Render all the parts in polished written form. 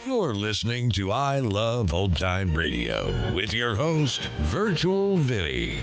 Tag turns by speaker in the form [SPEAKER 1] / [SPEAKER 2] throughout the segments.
[SPEAKER 1] You're listening to I Love Old Time Radio with your host, Virtual Vinny.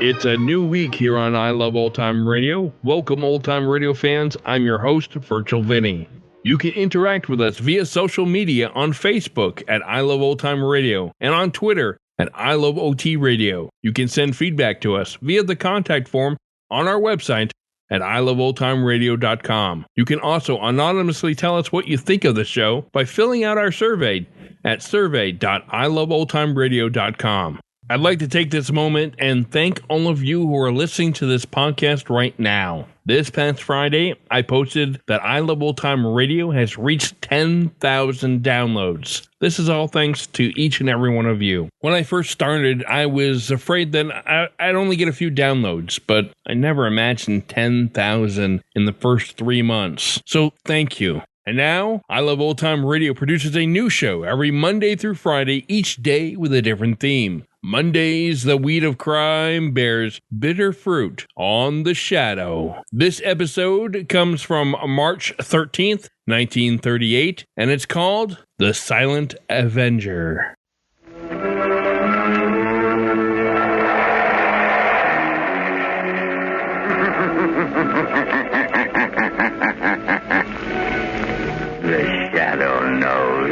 [SPEAKER 2] It's a new week here on I Love Old Time Radio. Welcome, old time radio fans. I'm your host, Virtual Vinny. You can interact with us via social media on Facebook at I Love Old Time Radio and on Twitter at I Love OT Radio. You can send feedback to us via the contact form on our website at iloveoldtimeradio.com. You can also anonymously tell us what you think of the show by filling out our survey at survey.iloveoldtimeradio.com. I'd like to take this moment and thank all of you who are listening to this podcast right now. This past Friday, I posted that I Love Old Time Radio has reached 10,000 downloads. This is all thanks to each and every one of you. When I first started, I was afraid that I'd only get a few downloads, but I never imagined 10,000 in the first 3 months. So thank you. And now, I Love Old Time Radio produces a new show every Monday through Friday, each day with a different theme. Mondays, the weed of crime bears bitter fruit on the shadow. This episode comes from March 13th, 1938, and it's called The Silent Avenger.
[SPEAKER 3] The shadow knows.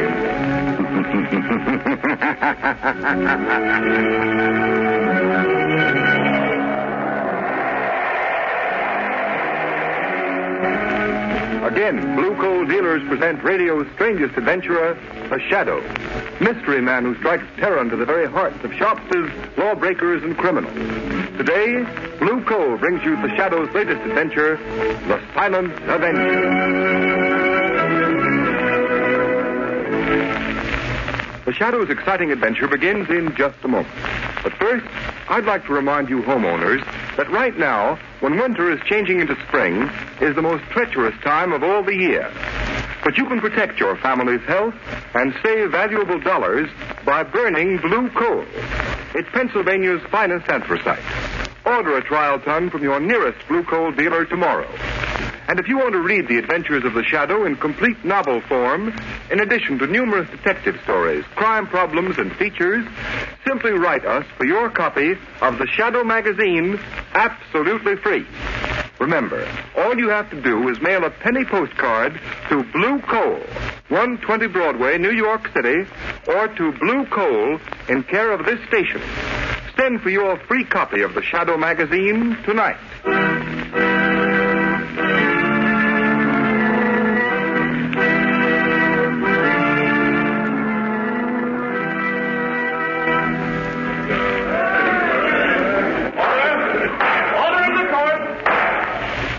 [SPEAKER 4] Again, Blue Coal Dealers present radio's strangest adventurer, the Shadow. Mystery man who strikes terror into the very hearts of shopsters, lawbreakers, and criminals. Today, Blue Coal brings you the Shadow's latest adventure, The Silent Avenger. The Shadow's exciting adventure begins in just a moment. But first, I'd like to remind you homeowners that right now, when winter is changing into spring, is the most treacherous time of all the year. But you can protect your family's health and save valuable dollars by burning blue coal. It's Pennsylvania's finest anthracite. Order a trial ton from your nearest blue coal dealer tomorrow. And if you want to read the adventures of the Shadow in complete novel form, in addition to numerous detective stories, crime problems, and features, simply write us for your copy of the Shadow magazine, absolutely free. Remember, all you have to do is mail a penny postcard to Blue Coal, 120 Broadway, New York City, or to Blue Coal in care of this station. Send for your free copy of the Shadow magazine tonight.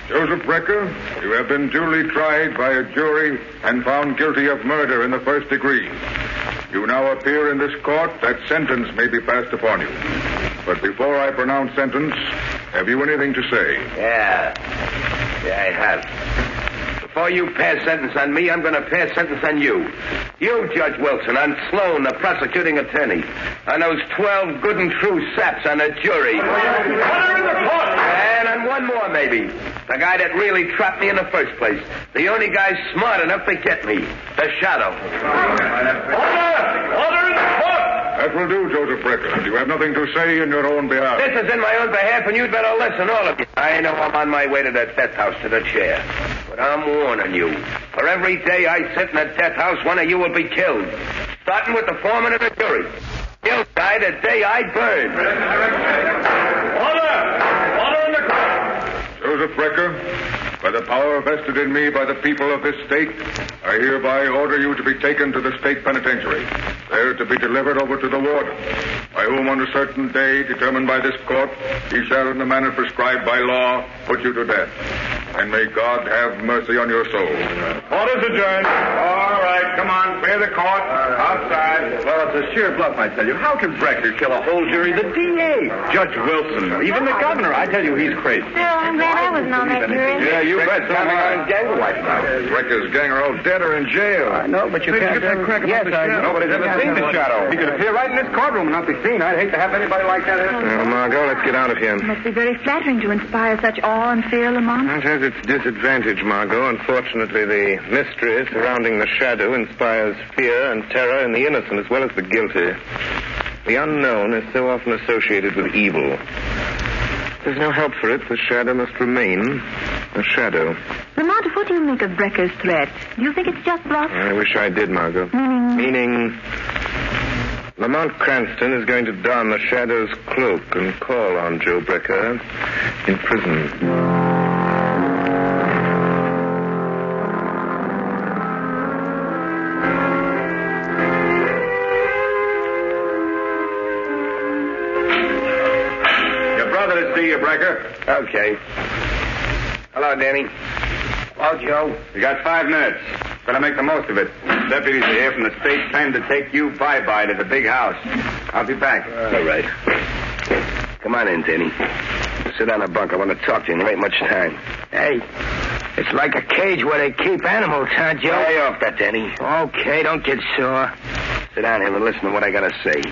[SPEAKER 5] Joseph Brecker, you have been duly tried by a jury and found guilty of murder in the first degree. You now appear in this court that sentence may be passed upon you. But before I pronounce sentence, have you anything to say?
[SPEAKER 3] Yeah, I have. Before you pass sentence on me, I'm going to pass sentence on you. You, Judge Wilson, on Sloan, the prosecuting attorney. On those 12 good and true saps on the jury.
[SPEAKER 5] Order in the court!
[SPEAKER 3] And on one more, maybe. The guy that really trapped me in the first place. The only guy smart enough to get me. The Shadow.
[SPEAKER 5] Order in the court! That will do, Joseph Brecker. You have nothing to say in your own behalf.
[SPEAKER 3] This is in my own behalf, and you'd better listen, all of you. I know I'm on my way to the death house, to the chair. But I'm warning you. For every day I sit in the death house, one of you will be killed. Starting with the foreman of the jury. He'll die the day I burn.
[SPEAKER 5] Order in the court! Joseph Brecker, by the power vested in me by the people of this state, I hereby order you to be taken to the state penitentiary, there to be delivered over to the warden, by whom on a certain day determined by this court, he shall in the manner prescribed by law put you to death. And may God have mercy on your soul. Orders adjourned. All right. right. Come on. Clear the court. Outside.
[SPEAKER 4] Well, it's a sheer bluff, I tell you. How can Brecker kill a whole jury? The DA, Judge Wilson, even the governor. I tell you, he's crazy.
[SPEAKER 6] Still, I'm glad I wasn't on that jury.
[SPEAKER 4] Yeah, you bet. Gang wife now.
[SPEAKER 5] Brecker's gang are all dead or in jail.
[SPEAKER 4] I know, but you can't...
[SPEAKER 5] Get that crack about the shadow.
[SPEAKER 4] Nobody's ever seen the shadow. He could appear right in this courtroom and not be seen. I'd hate to have anybody like that here.
[SPEAKER 5] Well, Margot, let's get out of here.
[SPEAKER 6] It must be very flattering to inspire such awe and fear, Lamont.
[SPEAKER 5] It has its disadvantage, Margot. Unfortunately, the mystery surrounding the shadow inspires fear and terror in the innocent as well as the guilty. The unknown is so often associated with evil. There's no help for it. The shadow must remain a shadow.
[SPEAKER 6] Lamont, what do you make of Brecker's threat? Do you think it's just bluff?
[SPEAKER 5] I wish I did, Margot. Meaning... Lamont Cranston is going to don the shadow's cloak and call on Joe Brecker in prison.
[SPEAKER 3] Okay. Hello, Danny. Hello, Joe.
[SPEAKER 4] You got 5 minutes. Better make the most of it. Deputies are here from the state pen to take you bye-bye to the big house. I'll be back.
[SPEAKER 3] All right. Come on in, Danny. Sit on a bunk. I want to talk to you. There ain't much time. Hey, it's like a cage where they keep animals, huh, Joe? Lay off that, Danny. Okay, don't get sore. Sit down here and listen to what I got to say.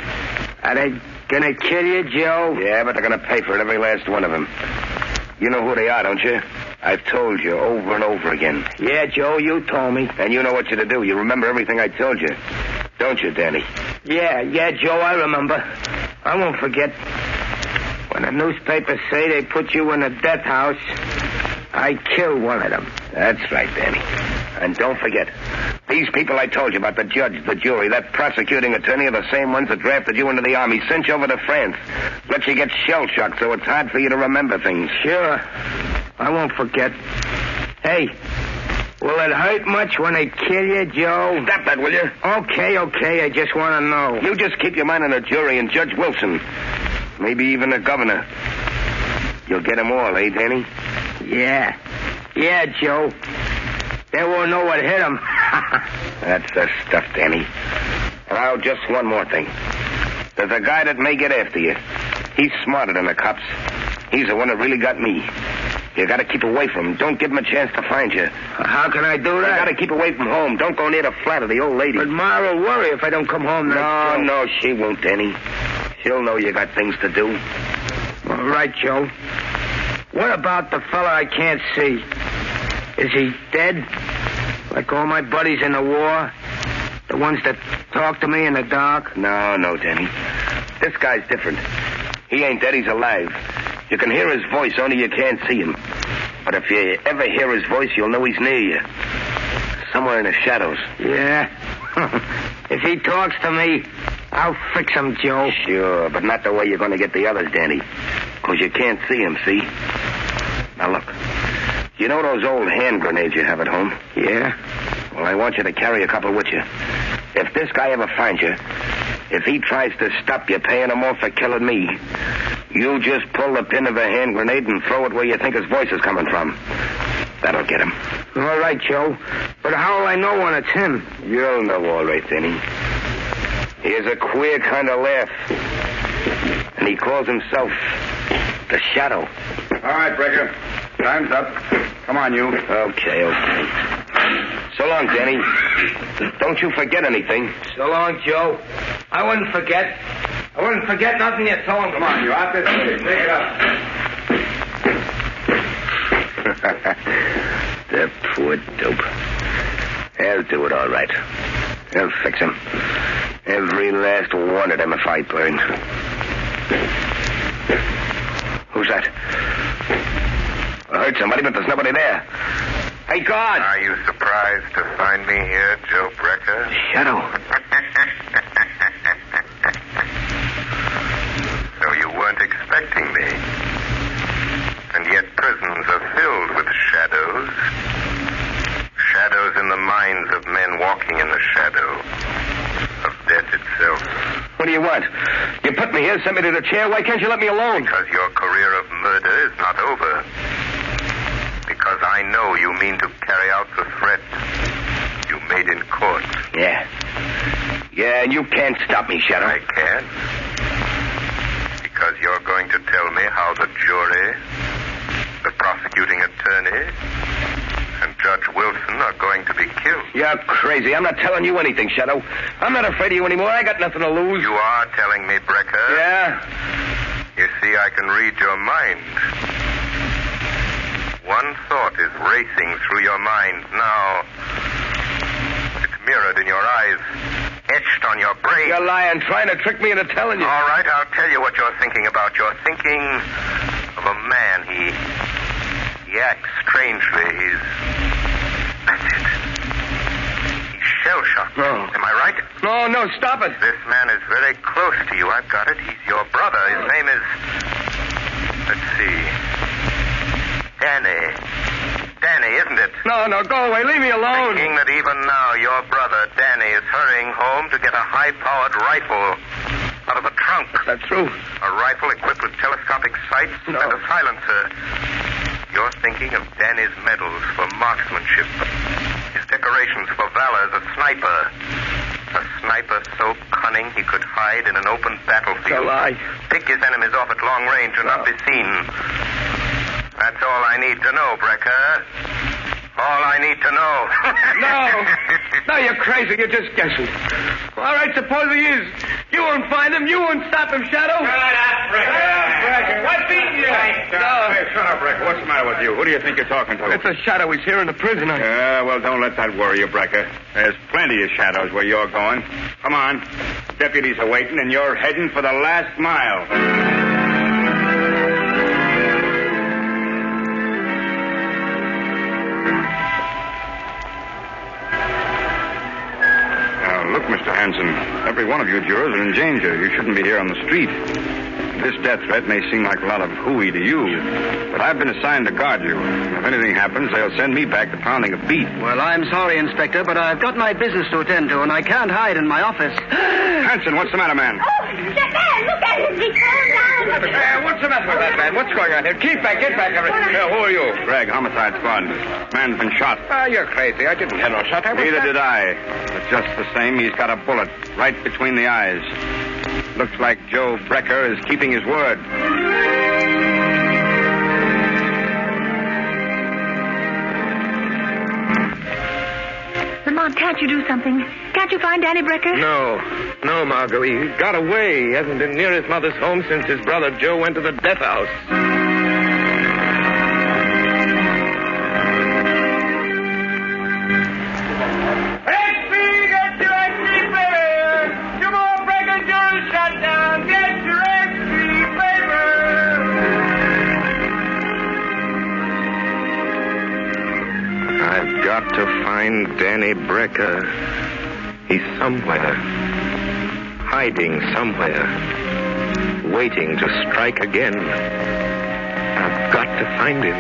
[SPEAKER 3] Are they gonna kill you, Joe? Yeah, but they're gonna pay for it, every last one of them. You know who they are, don't you? I've told you over and over again. Yeah, Joe, you told me. And you know what you're to do. You remember everything I told you. Don't you, Danny? Yeah, Joe, I remember. I won't forget. When the newspapers say they put you in a death house, I killed one of them. That's right, Danny. And don't forget, these people I told you about, the judge, the jury, that prosecuting attorney are the same ones that drafted you into the army, sent you over to France, let you get shell-shocked so it's hard for you to remember things. Sure. I won't forget. Hey, will it hurt much when they kill you, Joe? Stop that, will you? Okay, I just want to know. You just keep your mind on the jury and Judge Wilson. Maybe even the governor. You'll get them all, eh, Danny? Yeah, Joe. They won't know what hit them. That's the stuff, Danny. And now, just one more thing. There's a guy that may get after you. He's smarter than the cops. He's the one that really got me. You gotta keep away from him. Don't give him a chance to find you. How can I do that? You gotta keep away from home. Don't go near the flat of the old lady. But Ma will worry if I don't come home. No, she won't, Danny. She'll know you got things to do. All right, Joe. What about the fella I can't see? Is he dead? Like all my buddies in the war? The ones that talk to me in the dark? No, Danny. This guy's different. He ain't dead, he's alive. You can hear his voice, only you can't see him. But if you ever hear his voice, you'll know he's near you. Somewhere in the shadows. Yeah? If he talks to me, I'll fix him, Joe. Sure, but not the way you're going to get the others, Danny. Because you can't see him, see? Now, look. You know those old hand grenades you have at home? Yeah. Well, I want you to carry a couple with you. If this guy ever finds you, if he tries to stop you paying him off for killing me, you just pull the pin of a hand grenade and throw it where you think his voice is coming from. That'll get him. All right, Joe. But how will I know when it's him? You'll know all right, Danny. He has a queer kind of laugh. And he calls himself the Shadow.
[SPEAKER 4] All right, Brecker. Time's up. Come on, you.
[SPEAKER 3] Okay. So long, Danny. Don't you forget anything. So long, Joe. I wouldn't forget. I wouldn't forget nothing you told him.
[SPEAKER 4] Come on, you. Out this way. Take it up.
[SPEAKER 3] The poor dope. I'll do it all right. I'll fix him. Every last one of them if I burn. Who's that? I heard somebody, but there's nobody there. Hey, guard!
[SPEAKER 5] Are you surprised to find me here, Joe Brecker?
[SPEAKER 3] Shadow.
[SPEAKER 5] So you weren't expecting me. And yet prisons are filled with shadows. Shadows in the minds of men walking in the shadow of death itself.
[SPEAKER 3] What do you want? You put me here, sent me to the chair. Why can't you let me alone?
[SPEAKER 5] Because your career of murder is not over. Because I know you mean to carry out the threat you made in court.
[SPEAKER 3] Yeah, and you can't stop me, Shadow.
[SPEAKER 7] I can't. Because you're going to tell me how the jury, the prosecuting attorney, and Judge Wilson are going to be killed.
[SPEAKER 3] You're crazy. I'm not telling you anything, Shadow. I'm not afraid of you anymore. I got nothing to lose.
[SPEAKER 7] You are telling me, Brecker.
[SPEAKER 3] Yeah?
[SPEAKER 7] You see, I can read your mind. One thought is racing through your mind now. It's mirrored in your eyes, etched on your brain.
[SPEAKER 3] You're lying, trying to trick me into telling you.
[SPEAKER 7] All right, I'll tell you what you're thinking about. You're thinking of a man. He acts strangely. That's it. He's shell-shocked.
[SPEAKER 3] No.
[SPEAKER 7] Am I right?
[SPEAKER 3] No, stop it.
[SPEAKER 7] This man is very close to you. I've got it. He's your brother. His name is... Let's see. Danny, isn't it?
[SPEAKER 3] No, go away. Leave me alone.
[SPEAKER 7] Thinking that even now your brother, Danny, is hurrying home to get a high-powered rifle out of the trunk.
[SPEAKER 3] Is that true?
[SPEAKER 7] A rifle equipped with telescopic sights
[SPEAKER 3] No.
[SPEAKER 7] and a silencer. You're thinking of Danny's medals for marksmanship, his decorations for valor as a sniper. A sniper so cunning he could hide in an open battlefield.
[SPEAKER 3] It's a lie.
[SPEAKER 7] Pick his enemies off at long range and not be seen. That's all I need to know, Brecker. All I need to know.
[SPEAKER 3] No, you're crazy. You're just guessing. All right, suppose he is. You won't find him. You won't stop him, Shadow.
[SPEAKER 8] Shut up, Brecker. What's beating you?
[SPEAKER 3] No.
[SPEAKER 8] Hey, shut up, Brecker. What's the matter with you? Who do you think you're talking to?
[SPEAKER 3] It's a Shadow. He's here in the prison.
[SPEAKER 8] Well, don't let that worry you, Brecker. There's plenty of shadows where you're going. Come on. Deputies are waiting, and you're heading for the last mile. Look, Mr. Hanson, every one of you jurors are in danger. You shouldn't be here on the street. This death threat may seem like a lot of hooey to you, but I've been assigned to guard you. If anything happens, they'll send me back to pounding a beat.
[SPEAKER 9] Well, I'm sorry, Inspector, but I've got my business to attend to, and I can't hide in my office.
[SPEAKER 8] Hanson, what's the matter, man?
[SPEAKER 10] Oh, that man, look at him. He's falling down.
[SPEAKER 3] What's the matter with that man? What's going on here? Get back, everything.
[SPEAKER 8] Who are you? Greg, homicide squad. Man's been shot.
[SPEAKER 3] You're crazy. I didn't have no shot.
[SPEAKER 8] Neither did I. But just the same, he's got a bullet right between the eyes. Looks like Joe Brecker is keeping his word.
[SPEAKER 6] Lamont, can't you do something? Can't you find Danny Brecker?
[SPEAKER 3] No, Margot. He got away. He hasn't been near his mother's home since his brother Joe went to the death house. I've got to find Danny Brecker. He's somewhere. Hiding somewhere. Waiting to strike again. I've got to find him.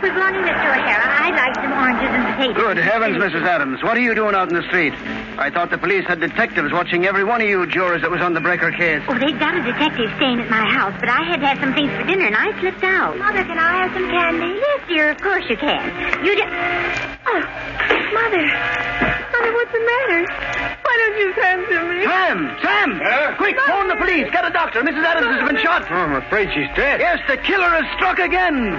[SPEAKER 10] Good morning, Mr. O'Hara. I'd like some oranges and potatoes.
[SPEAKER 9] Good heavens, Mrs. Adams. What are you doing out in the street? I thought the police had detectives watching every one of you jurors that was on the Brecker case.
[SPEAKER 10] Oh, they've got a detective staying at my house, but I had to have some things for dinner, and I slipped out. Mother, can I have some candy? Yes, dear, of course you can. You just... Oh, Mother. Mother, what's the matter? Why don't you answer me?
[SPEAKER 9] Sam! Quick, phone the police. Get a doctor. Mrs. Adams has been shot.
[SPEAKER 3] Oh, I'm afraid she's dead.
[SPEAKER 9] Yes, the killer has struck again.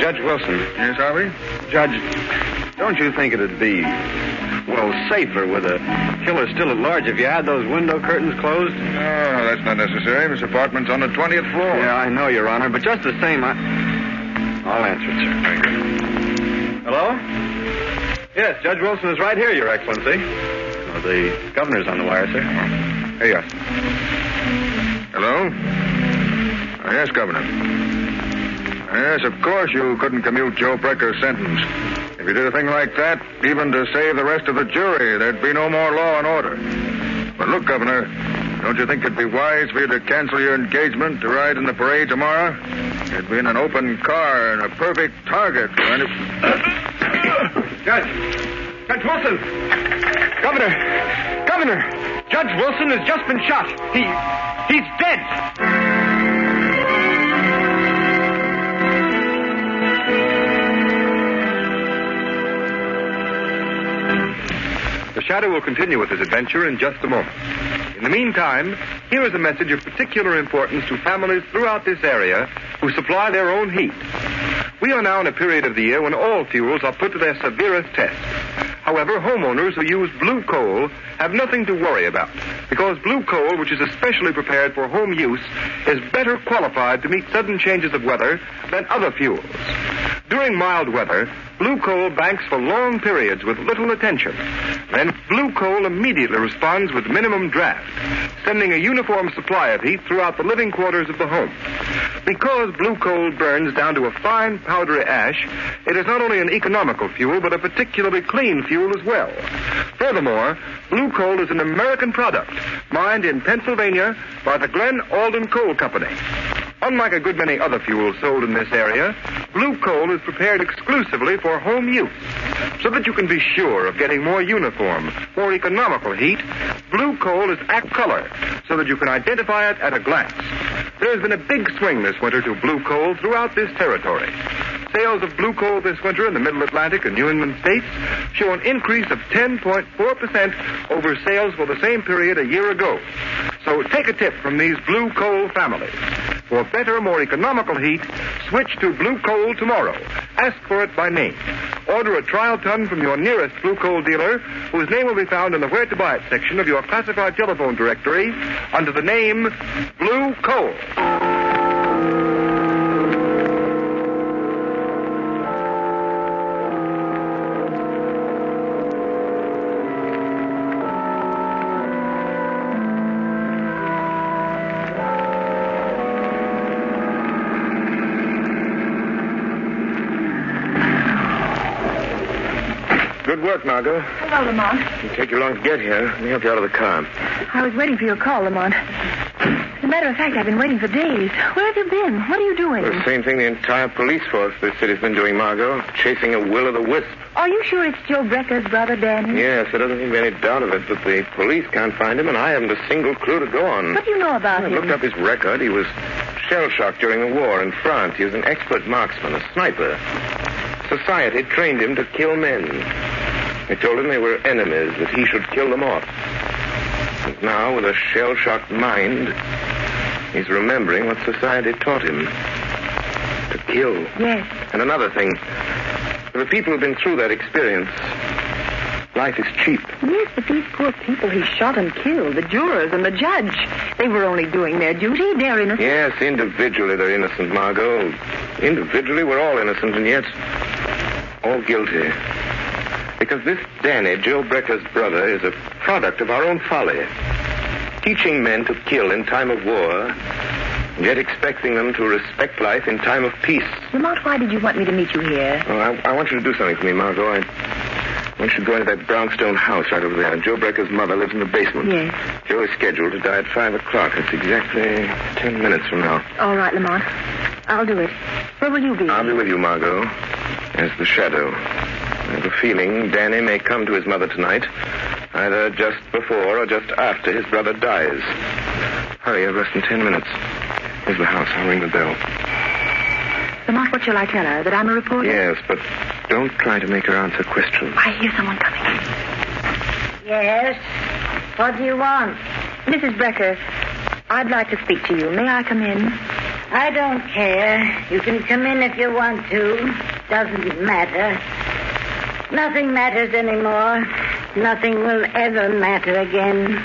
[SPEAKER 8] Judge Wilson.
[SPEAKER 5] Yes, Harvey?
[SPEAKER 8] Judge, don't you think it'd be, well, safer with a killer still at large if you had those window curtains closed?
[SPEAKER 5] No, that's not necessary. This apartment's on the 20th floor.
[SPEAKER 8] Yeah, I know, Your Honor, but just the same, I'll answer it, sir.
[SPEAKER 5] Thank you.
[SPEAKER 8] Hello? Yes, Judge Wilson is right here, Your Excellency. Oh, the governor's on the wire, sir.
[SPEAKER 5] Hey, yes. Hello? Yes, Governor. Yes, of course you couldn't commute Joe Brecker's sentence. If you did a thing like that, even to save the rest of the jury, there'd be no more law and order. But look, Governor, don't you think it'd be wise for you to cancel your engagement to ride in the parade tomorrow? You'd be in an open car and a perfect target for any...
[SPEAKER 4] Judge Wilson! Governor! Judge Wilson has just been shot. He's dead! The Shadow will continue with his adventure in just a moment. In the meantime, here is a message of particular importance to families throughout this area who supply their own heat. We are now in a period of the year when all fuels are put to their severest test. However, homeowners who use blue coal have nothing to worry about, because blue coal, which is especially prepared for home use, is better qualified to meet sudden changes of weather than other fuels. During mild weather, blue coal banks for long periods with little attention. Then blue coal immediately responds with minimum draft, sending a uniform supply of heat throughout the living quarters of the home. Because blue coal burns down to a fine powdery ash, it is not only an economical fuel, but a particularly clean fuel as well. Furthermore, blue coal is an American product, mined in Pennsylvania by the Glen Alden Coal Company. Unlike a good many other fuels sold in this area, blue coal is prepared exclusively for home use. So that you can be sure of getting more uniform, more economical heat, blue coal is act color, so that you can identify it at a glance. There has been a big swing this winter to blue coal throughout this territory. Sales of blue coal this winter in the Middle Atlantic and New England states show an increase of 10.4% over sales for the same period a year ago. So take a tip from these blue coal families. For better, more economical heat, switch to blue coal tomorrow. Ask for it by name. Order a trial ton from your nearest blue coal dealer, whose name will be found in the Where to Buy It section of your classified telephone directory under the name Blue Coal.
[SPEAKER 3] Good work, Margot.
[SPEAKER 6] Hello, Lamont.
[SPEAKER 3] It'll take you long to get here. Let me help you out of the car.
[SPEAKER 6] I was waiting for your call, Lamont. As a matter of fact, I've been waiting for days. Where have you been? What are you doing?
[SPEAKER 3] The same thing the entire police force this city's been doing, Margot. Chasing a will-o'-the-wisp.
[SPEAKER 6] Are you sure it's Joe Brecker's brother, Danny?
[SPEAKER 3] Yes, there doesn't seem to be any doubt of it, but the police can't find him, and I haven't a single clue to go on.
[SPEAKER 6] What do you know about him?
[SPEAKER 3] I looked up his record. He was shell-shocked during the war in France. He was an expert marksman, a sniper. Society trained him to kill men. They told him they were enemies, that he should kill them off. And now, with a shell-shocked mind, he's remembering what society taught him. To kill.
[SPEAKER 6] Yes.
[SPEAKER 3] And another thing. For the people who've been through that experience, life is cheap.
[SPEAKER 6] Yes, but these poor people he shot and killed, the jurors and the judge, they were only doing their duty. They're innocent.
[SPEAKER 3] Yes, individually they're innocent, Margot. Individually we're all innocent, and yet all guilty. Because this Danny, Joe Brecker's brother, is a product of our own folly. Teaching men to kill in time of war, yet expecting them to respect life in time of peace.
[SPEAKER 6] Lamont, why did you want me to meet you here?
[SPEAKER 3] Oh, I want you to do something for me, Margot. I want you to go into that brownstone house right over there. Joe Brecker's mother lives in the basement.
[SPEAKER 6] Yes.
[SPEAKER 3] Joe is scheduled to die at 5 o'clock. It's exactly 10 minutes from now.
[SPEAKER 6] All right, Lamont. I'll do it. Where will you be?
[SPEAKER 3] I'll be with you, Margot, as the shadow. I have a feeling Danny may come to his mother tonight, either just before or just after his brother dies. Hurry, I've less than 10 minutes. Here's the house. I'll ring the bell.
[SPEAKER 6] Lamont, what shall I tell her? That I'm a reporter?
[SPEAKER 3] Yes, but don't try to make her answer questions.
[SPEAKER 6] I hear someone coming.
[SPEAKER 10] Yes? What do you want?
[SPEAKER 6] Mrs. Brecker, I'd like to speak to you. May I come in?
[SPEAKER 10] I don't care. You can come in if you want to. Doesn't matter. Nothing matters anymore. Nothing will ever matter again.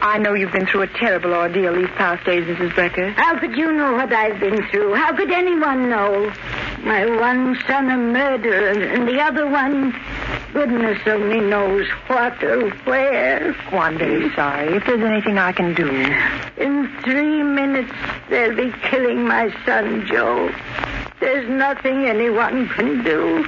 [SPEAKER 6] I know you've been through a terrible ordeal these past days, Mrs. Brecker.
[SPEAKER 10] How could you know what I've been through? How could anyone know? My one son a murderer, and the other one, goodness only knows what or where.
[SPEAKER 6] Oh, I'm very sorry. If there's anything I can do.
[SPEAKER 10] In 3 minutes, they'll be killing my son, Joe. There's nothing anyone can do.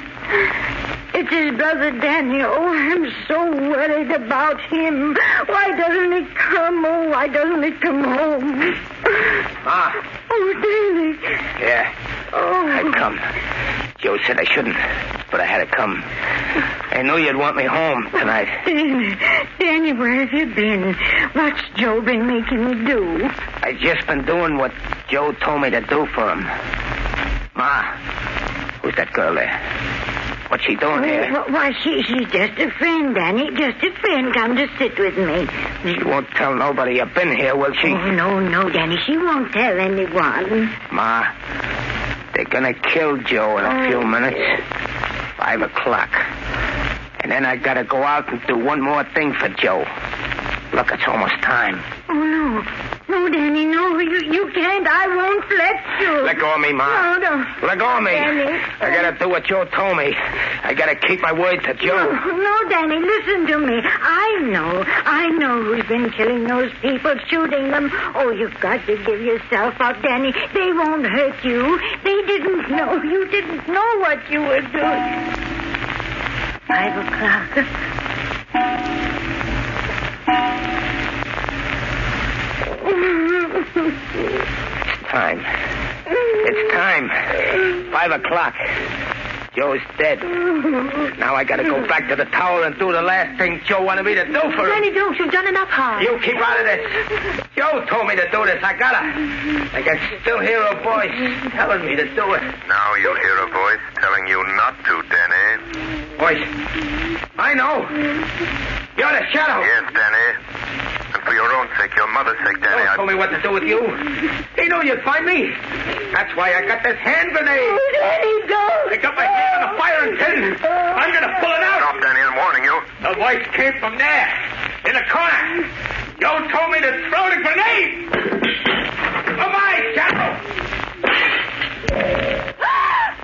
[SPEAKER 10] It's his brother Danny. Oh, I'm so worried about him. Why doesn't he come? Oh, why doesn't he come home?
[SPEAKER 11] Ma.
[SPEAKER 10] Oh, Danny.
[SPEAKER 11] Yeah.
[SPEAKER 10] Oh.
[SPEAKER 11] I'd come. Joe said I shouldn't, but I had to come.
[SPEAKER 3] I knew you'd want me home tonight.
[SPEAKER 10] Danny, where have you been? What's Joe been making you do?
[SPEAKER 3] I just been doing what Joe told me to do for him. Ma, who's that girl there? What's she doing here?
[SPEAKER 10] Why, she's just a friend, Danny. Just a friend. Come to sit with me.
[SPEAKER 3] She won't tell nobody you've been here, will she?
[SPEAKER 10] Oh, no, Danny. She won't tell anyone.
[SPEAKER 3] Ma, they're gonna kill Joe in a few minutes. 5 o'clock. And then I gotta go out and do one more thing for Joe. Look, it's almost time.
[SPEAKER 10] Oh, no. No, Danny, no. You can't. I won't let you.
[SPEAKER 3] Let go of me, Ma.
[SPEAKER 10] No.
[SPEAKER 3] Let go of me.
[SPEAKER 10] Danny.
[SPEAKER 3] I gotta do what Joe told me. I gotta keep my word to Joe.
[SPEAKER 10] No, Danny, listen to me. I know who's been killing those people, shooting them. Oh, you've got to give yourself up, Danny. They won't hurt you. They didn't know. You didn't know what you were doing. 5 o'clock. It's time. 5 o'clock. Joe's dead. Now I gotta go back to the tower and do the last thing Joe wanted me to do for him. Danny, don't. You've done enough harm.
[SPEAKER 3] You keep out of this. Joe told me to do this. I gotta. I can still hear a voice telling me to do it.
[SPEAKER 7] Now you hear a voice telling you not to, Danny.
[SPEAKER 3] Voice. I know. You're the Shadow.
[SPEAKER 7] Yes, Danny. And for your own sake, your mother's sake, Danny,
[SPEAKER 3] Joe told me what to do with you. He knew you'd find me. That's why I got this hand grenade.
[SPEAKER 10] Oh, Danny, don't.
[SPEAKER 3] I got my hand on the firing pin. I'm gonna pull it out.
[SPEAKER 7] Stop, Danny, I'm warning you.
[SPEAKER 3] The voice came from there, in the corner. Joe told me to throw the grenade. Goodbye, Shadow.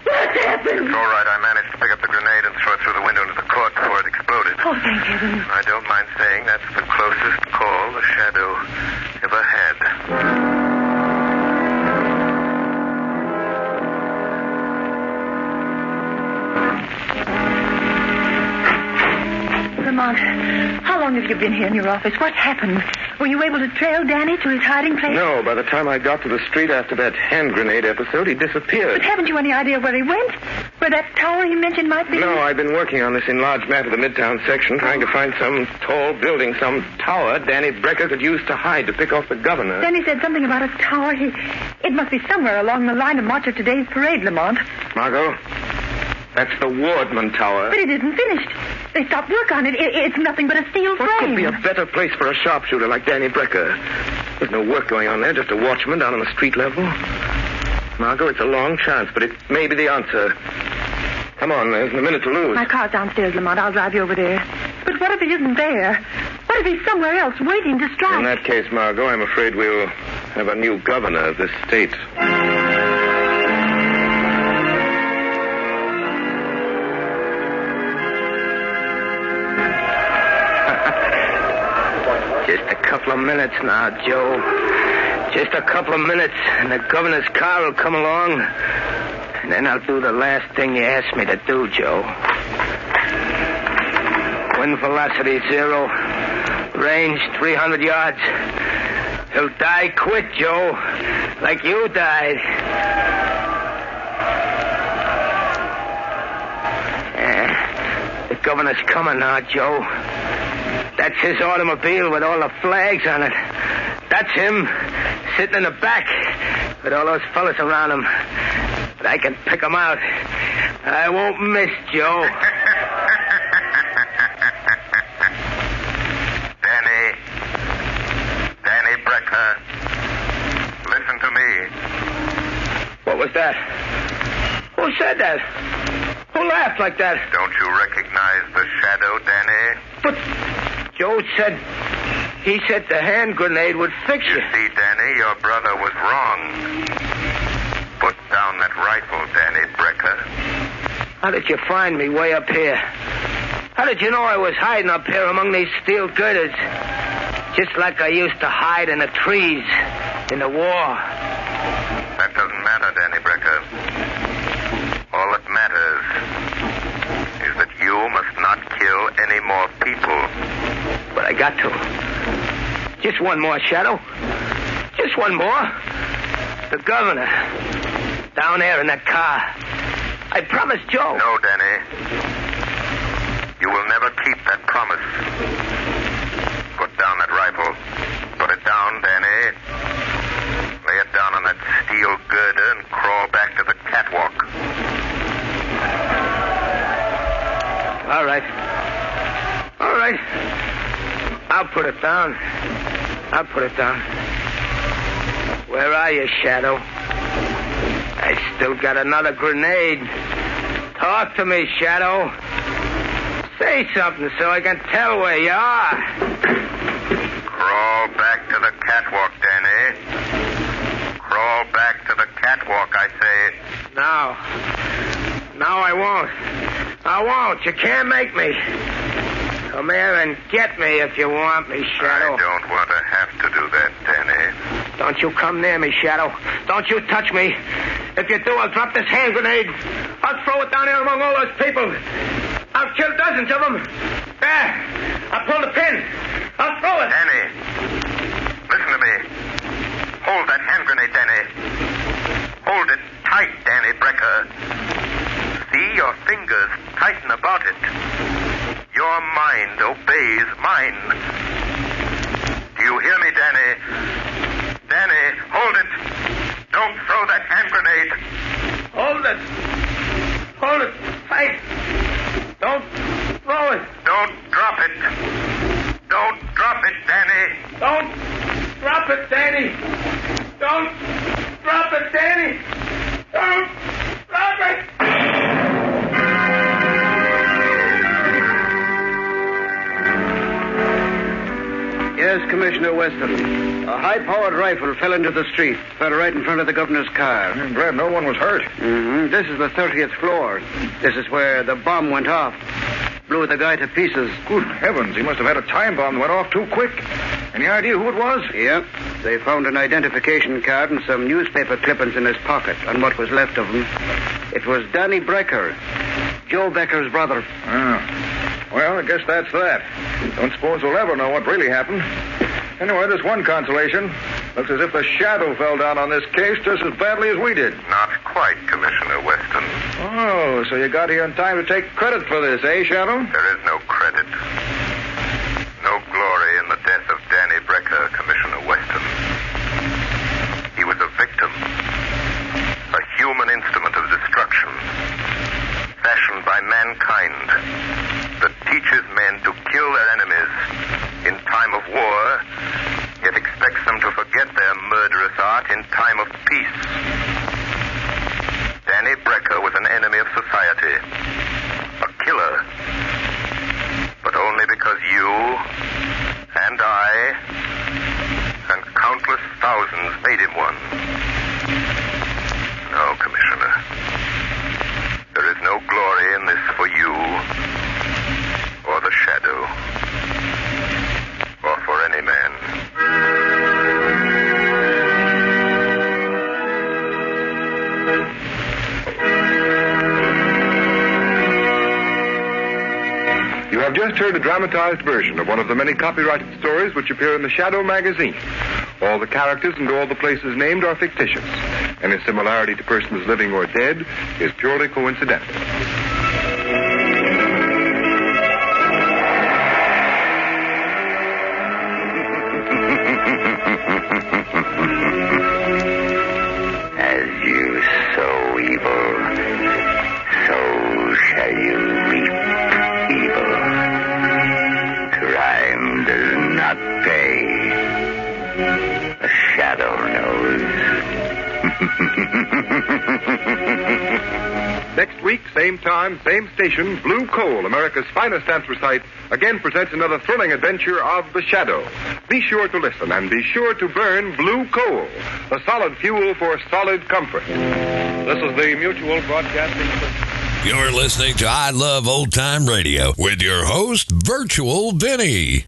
[SPEAKER 10] What happened?
[SPEAKER 7] It's all right. I managed to pick up the grenade and throw it through the window into the court before it exploded.
[SPEAKER 10] Oh, thank heaven.
[SPEAKER 7] I don't mind saying that's the closest call the Shadow ever had.
[SPEAKER 6] Lamont, how long have you been here in your office? What's happened? Were you able to trail Danny to his hiding place?
[SPEAKER 4] No, by the time I got to the street after that hand grenade episode, he disappeared.
[SPEAKER 6] But haven't you any idea where he went? Where that tower he mentioned might be?
[SPEAKER 4] No, I've been working on this enlarged map of the Midtown section, trying to find some tall building, some tower Danny Brecker could use to hide, to pick off the governor.
[SPEAKER 6] Danny said something about a tower. It must be somewhere along the line of march of today's parade, Lamont.
[SPEAKER 4] Margot, that's the Wardman Tower.
[SPEAKER 6] But it isn't finished. They stopped work on it. It's nothing but a steel frame.
[SPEAKER 4] What could be a better place for a sharpshooter like Danny Brecker? There's no work going on there, just a watchman down on the street level. Margot, it's a long chance, but it may be the answer. Come on, there's a minute to lose.
[SPEAKER 6] My car's downstairs, Lamont. I'll drive you over there. But what if he isn't there? What if he's somewhere else waiting to strike?
[SPEAKER 4] In that case, Margot, I'm afraid we'll have a new governor of this state.
[SPEAKER 3] Just a couple of minutes now, Joe. Just a couple of minutes, and the governor's car will come along. And then I'll do the last thing you asked me to do, Joe. Wind velocity 0. Range 300 yards. He'll die quick, Joe. Like you died. The governor's coming now, Joe. That's his automobile with all the flags on it. That's him, sitting in the back with all those fellas around him. But I can pick them out. I won't miss, Joe.
[SPEAKER 7] Danny Brecker, listen to me.
[SPEAKER 3] What was that? Who said that? Who laughed like that?
[SPEAKER 7] Don't you recognize the Shadow, Danny?
[SPEAKER 3] But Joe said... He said the hand grenade would fix you.
[SPEAKER 7] You see, Danny, your brother was wrong. Put down that rifle, Danny Brecker.
[SPEAKER 3] How did you find me way up here? How did you know I was hiding up here among these steel girders? Just like I used to hide in the trees in the war.
[SPEAKER 7] That doesn't matter, Danny Brecker. All that matters is that you must not kill any more people.
[SPEAKER 3] But I got to. Just one more, Shadow. Just one more. The governor. Down there in that car. I promised Joe.
[SPEAKER 7] No, Danny. You
[SPEAKER 3] All right. I'll put it down. Where are you, Shadow? I still got another grenade. Talk to me, Shadow. Say something so I can tell where you are.
[SPEAKER 7] Crawl back to the catwalk, Danny. Crawl back to the catwalk, I say.
[SPEAKER 3] No, I won't. You can't make me. Come here and get me if you want me, Shadow.
[SPEAKER 7] I don't want to have to do that, Danny.
[SPEAKER 3] Don't you come near me, Shadow. Don't you touch me. If you do, I'll drop this hand grenade. I'll throw it down here among all those people. I'll kill dozens of them. There. I'll pull the pin. I'll throw it.
[SPEAKER 7] Danny, listen to me. Hold that hand grenade, Danny. Hold it tight, Danny Brecker. See your fingers tighten about it. Your mind obeys mine. Do you hear me, Danny? Danny, hold it. Don't throw that hand grenade.
[SPEAKER 3] Hold it tight. Don't throw it.
[SPEAKER 7] Don't drop it. Don't drop it, Danny.
[SPEAKER 3] Don't drop it, Danny. Don't drop it, Danny. Don't drop it.
[SPEAKER 9] Yes, Commissioner Weston. A high-powered rifle fell into the street. Fell right in front of the governor's car.
[SPEAKER 5] I'm glad no one was hurt.
[SPEAKER 9] Mm-hmm. This is the 30th floor. This is where the bomb went off. Blew the guy to pieces.
[SPEAKER 5] Good heavens, he must have had a time bomb that went off too quick. Any idea who it was?
[SPEAKER 9] Yep. They found an identification card and some newspaper clippings in his pocket, and what was left of him. It was Danny Brecker, Joe Becker's brother.
[SPEAKER 5] Oh. Well, I guess that's that. Don't suppose we'll ever know what really happened. Anyway, there's one consolation. Looks as if the Shadow fell down on this case just as badly as we did.
[SPEAKER 7] Not quite, Commissioner Weston.
[SPEAKER 5] Oh, so you got here in time to take credit for this, eh, Shadow?
[SPEAKER 7] There is no credit. No glory in the death of Danny Brecker, Commissioner Weston. He was a victim. A human instrument of destruction. Fashioned by mankind. That teaches men to kill their enemies in time of war, yet expects them to forget their murderous art in time of peace. Danny Brecker was an enemy of society. A killer. But only because you and I and countless thousands made him one. No, Commissioner. There is no glory in this for you, or the Shadow, or for any man.
[SPEAKER 4] You have just heard a dramatized version of one of the many copyrighted stories which appear in the Shadow magazine. All the characters and all the places named are fictitious. Any similarity to persons living or dead is purely coincidental.
[SPEAKER 3] As you sow evil, so shall you reap evil. Crime does not pay. The Shadow knows.
[SPEAKER 4] Next week, same time, same station, Blue Coal, America's finest anthracite, again presents another thrilling adventure of the Shadow. Be sure to listen and be sure to burn Blue Coal, the solid fuel for solid comfort. This is the Mutual Broadcasting System.
[SPEAKER 1] You're listening to I Love Old Time Radio with your host, Virtual Vinny.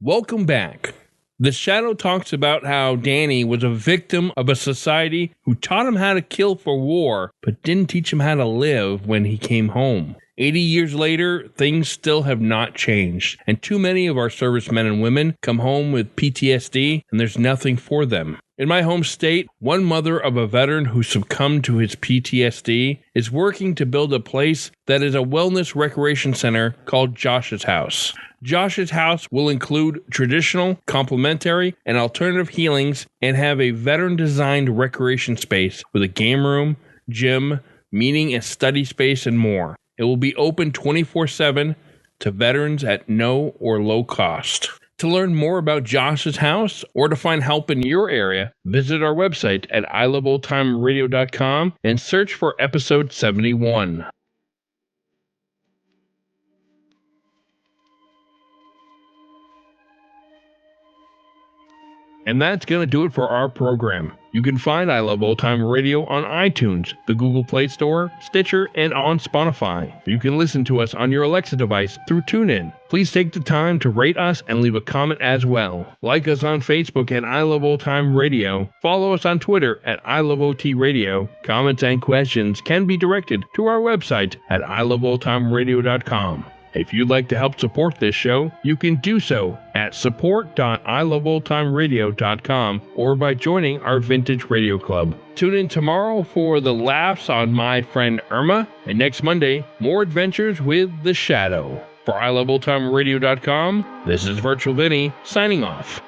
[SPEAKER 2] Welcome back. The Shadow talks about how Danny was a victim of a society who taught him how to kill for war, but didn't teach him how to live when he came home. 80 years later, things still have not changed, and too many of our servicemen and women come home with PTSD, and there's nothing for them. In my home state, one mother of a veteran who succumbed to his PTSD is working to build a place that is a wellness recreation center called Josh's House. Josh's House will include traditional, complementary, and alternative healings and have a veteran-designed recreation space with a game room, gym, meeting and study space, and more. It will be open 24/7 to veterans at no or low cost. To learn more about Josh's house or to find help in your area, visit our website at iloveoldtimeradio.com and search for episode 71. And that's going to do it for our program. You can find I Love Old Time Radio on iTunes, the Google Play Store, Stitcher, and on Spotify. You can listen to us on your Alexa device through TuneIn. Please take the time to rate us and leave a comment as well. Like us on Facebook at I Love Old Time Radio. Follow us on Twitter at I Love OT Radio. Comments and questions can be directed to our website at iloveoldtimeradio.com. If you'd like to help support this show, you can do so at support.iloveoldtimeradio.com or by joining our Vintage Radio Club. Tune in tomorrow for the laughs on my friend Irma, and next Monday, more adventures with the Shadow. For iloveoldtimeradio.com, this is Virtual Vinny signing off.